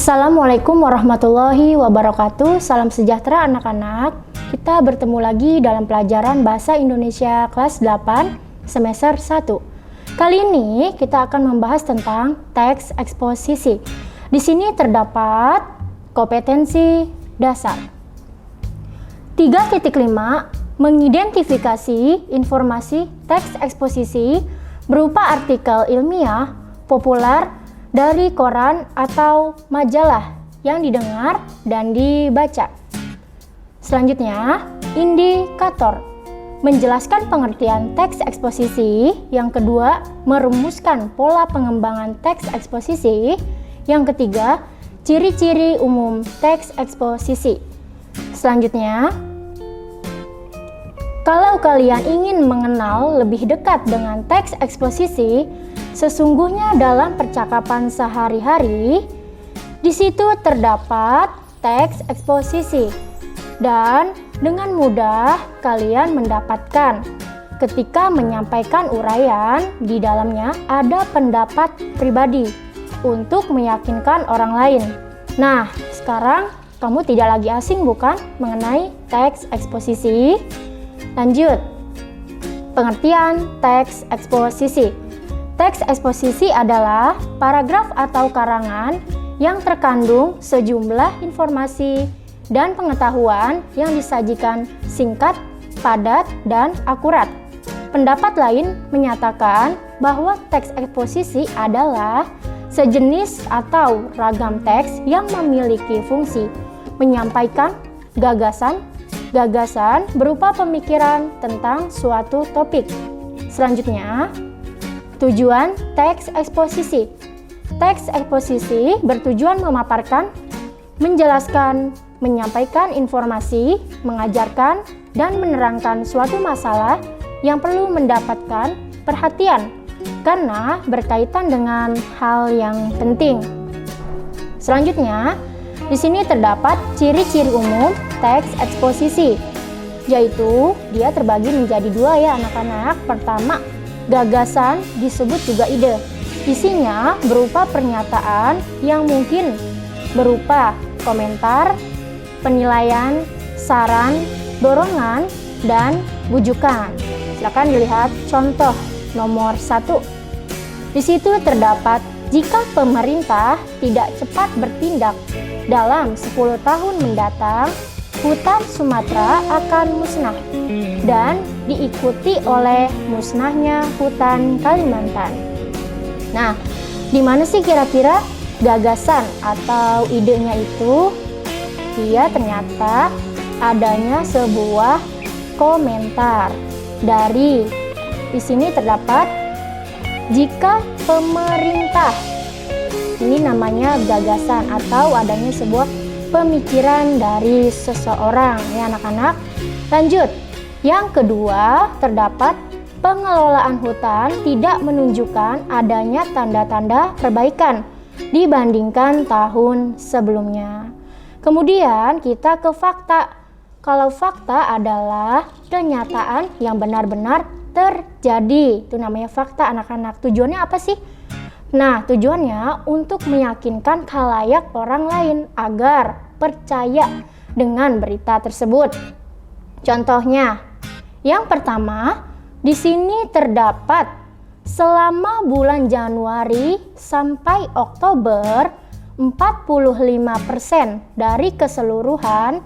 Assalamualaikum warahmatullahi wabarakatuh. Salam sejahtera anak-anak. Kita bertemu lagi dalam pelajaran Bahasa Indonesia kelas 8 semester 1. Kali ini kita akan membahas tentang teks eksposisi. Di sini terdapat kompetensi dasar. 3.5 mengidentifikasi informasi teks eksposisi berupa artikel ilmiah populer dari koran atau majalah yang didengar dan dibaca. Selanjutnya, indikator menjelaskan pengertian teks eksposisi. Yang kedua, merumuskan pola pengembangan teks eksposisi. Yang ketiga, ciri-ciri umum teks eksposisi. Selanjutnya, kalau kalian ingin mengenal lebih dekat dengan teks eksposisi, sesungguhnya dalam percakapan sehari-hari, di situ terdapat teks eksposisi dan dengan mudah kalian mendapatkan ketika menyampaikan uraian di dalamnya ada pendapat pribadi untuk meyakinkan orang lain. Nah, sekarang kamu tidak lagi asing bukan mengenai teks eksposisi? Lanjut, pengertian teks eksposisi. Teks eksposisi adalah paragraf atau karangan yang terkandung sejumlah informasi dan pengetahuan yang disajikan singkat, padat, dan akurat. Pendapat lain menyatakan bahwa teks eksposisi adalah sejenis atau ragam teks yang memiliki fungsi menyampaikan gagasan berupa pemikiran tentang suatu topik. Selanjutnya, tujuan teks eksposisi. Teks eksposisi bertujuan memaparkan, menjelaskan, menyampaikan informasi, mengajarkan, dan menerangkan suatu masalah yang perlu mendapatkan perhatian karena berkaitan dengan hal yang penting. Selanjutnya, di sini terdapat ciri-ciri umum teks eksposisi, yaitu dia terbagi menjadi dua ya anak-anak. Pertama, gagasan disebut juga ide. Isinya berupa pernyataan yang mungkin berupa komentar, penilaian, saran, dorongan, dan bujukan. Silakan dilihat contoh nomor 1. Di situ terdapat jika pemerintah tidak cepat bertindak dalam 10 tahun mendatang, hutan Sumatera akan musnah dan diikuti oleh musnahnya hutan Kalimantan. Nah, di mana sih kira-kira gagasan atau idenya itu? Dia ternyata adanya sebuah komentar dari di sini terdapat jika pemerintah. Ini namanya gagasan atau adanya sebuah pemikiran dari seseorang ya anak-anak. Lanjut. Yang kedua, terdapat pengelolaan hutan tidak menunjukkan adanya tanda-tanda perbaikan dibandingkan tahun sebelumnya. Kemudian kita ke fakta. Kalau fakta adalah kenyataan yang benar-benar terjadi. Itu namanya fakta anak-anak. Tujuannya apa sih? Nah, tujuannya untuk meyakinkan khalayak orang lain agar percaya dengan berita tersebut. Contohnya, yang pertama, di sini terdapat selama bulan Januari sampai Oktober 45% dari keseluruhan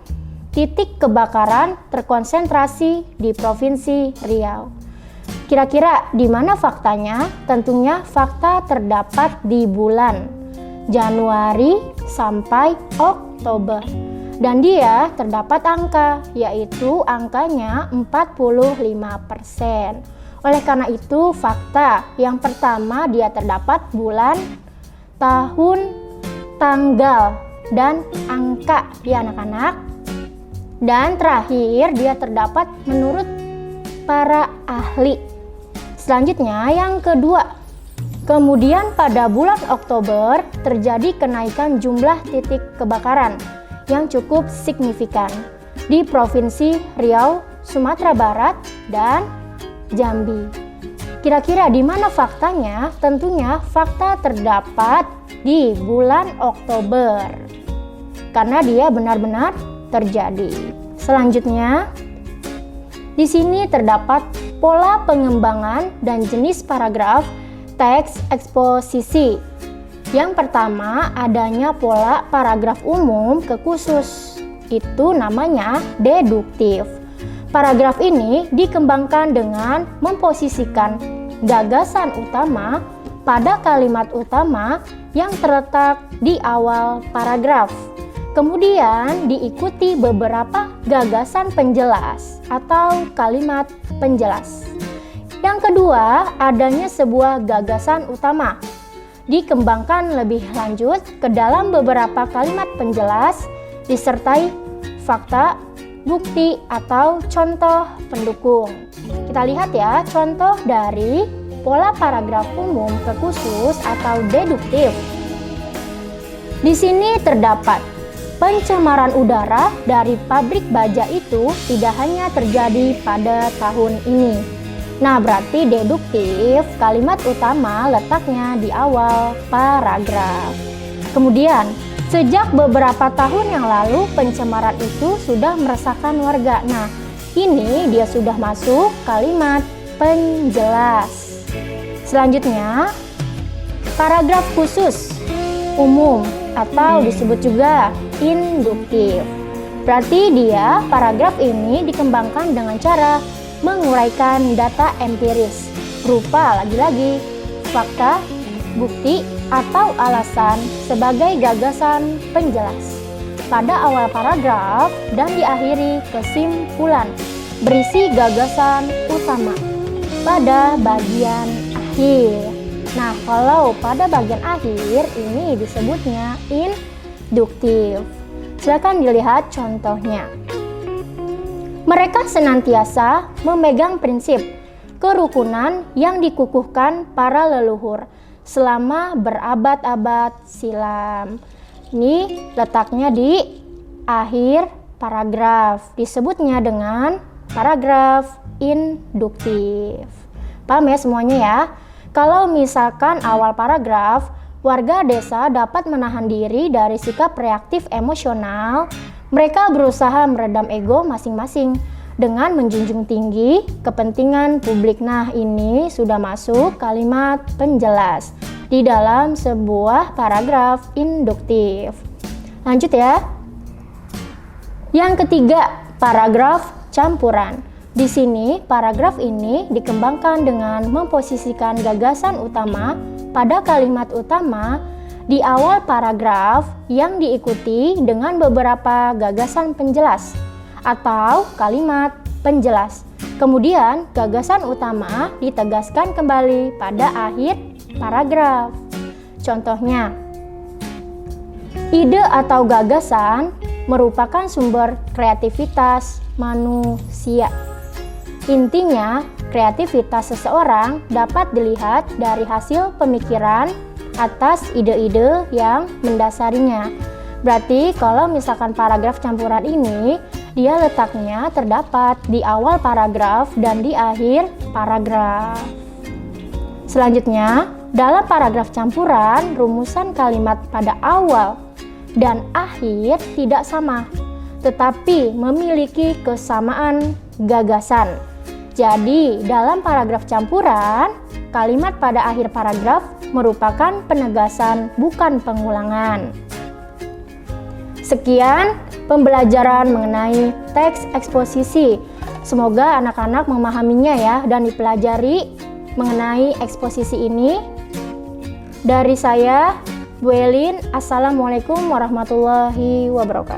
titik kebakaran terkonsentrasi di Provinsi Riau. Kira-kira di mana faktanya? Tentunya fakta terdapat di bulan Januari sampai Oktober. Dan dia terdapat angka, yaitu angkanya 45%. Oleh karena itu, fakta yang pertama dia terdapat bulan, tahun, tanggal, dan angka ya anak-anak. Dan terakhir dia terdapat menurut para ahli. Selanjutnya yang kedua, kemudian pada bulan Oktober terjadi kenaikan jumlah titik kebakaran yang cukup signifikan di Provinsi Riau, Sumatera Barat, dan Jambi. Kira-kira di mana faktanya? Tentunya fakta terdapat di bulan Oktober karena dia benar-benar terjadi. Selanjutnya, di sini terdapat pola pengembangan dan jenis paragraf teks eksposisi. Yang pertama, adanya pola paragraf umum ke khusus. Itu namanya deduktif. Paragraf ini dikembangkan dengan memposisikan gagasan utama pada kalimat utama yang terletak di awal paragraf. Kemudian diikuti beberapa gagasan penjelas atau kalimat penjelas. Yang kedua, adanya sebuah gagasan utama. Dikembangkan lebih lanjut ke dalam beberapa kalimat penjelas disertai fakta, bukti, atau contoh pendukung. Kita lihat ya contoh dari pola paragraf umum ke khusus atau deduktif. Di sini terdapat pencemaran udara dari pabrik baja itu tidak hanya terjadi pada tahun ini. Nah, berarti deduktif kalimat utama letaknya di awal paragraf. Kemudian, sejak beberapa tahun yang lalu pencemaran itu sudah meresahkan warga. Nah, ini dia sudah masuk kalimat penjelas. Selanjutnya, paragraf khusus umum atau disebut juga induktif. Berarti dia paragraf ini dikembangkan dengan cara menguraikan data empiris berupa lagi-lagi fakta, bukti, atau alasan sebagai gagasan penjelas pada awal paragraf dan diakhiri kesimpulan berisi gagasan utama pada bagian akhir. Nah, kalau pada bagian akhir ini disebutnya induktif. Silakan dilihat contohnya. Mereka senantiasa memegang prinsip kerukunan yang dikukuhkan para leluhur selama berabad-abad silam. Ini letaknya di akhir paragraf. Disebutnya dengan paragraf induktif. Paham ya semuanya ya? Kalau misalkan awal paragraf, warga desa dapat menahan diri dari sikap reaktif emosional. Mereka berusaha meredam ego masing-masing dengan menjunjung tinggi kepentingan publik. Nah, ini sudah masuk kalimat penjelas di dalam sebuah paragraf induktif. Lanjut ya. Yang ketiga, paragraf campuran. Di sini, paragraf ini dikembangkan dengan memposisikan gagasan utama pada kalimat utama di awal paragraf yang diikuti dengan beberapa gagasan penjelas atau kalimat penjelas. Kemudian, gagasan utama ditegaskan kembali pada akhir paragraf. Contohnya, ide atau gagasan merupakan sumber kreativitas manusia. Intinya, kreativitas seseorang dapat dilihat dari hasil pemikiran atas ide-ide yang mendasarinya. Berarti kalau misalkan paragraf campuran ini, dia letaknya terdapat di awal paragraf dan di akhir paragraf. Selanjutnya, dalam paragraf campuran, rumusan kalimat pada awal dan akhir tidak sama, tetapi memiliki kesamaan gagasan. Jadi, dalam paragraf campuran, kalimat pada akhir paragraf merupakan penegasan, bukan pengulangan. Sekian pembelajaran mengenai teks eksposisi. Semoga anak-anak memahaminya ya dan dipelajari mengenai eksposisi ini. Dari saya, Bu Elin, Assalamualaikum warahmatullahi wabarakatuh.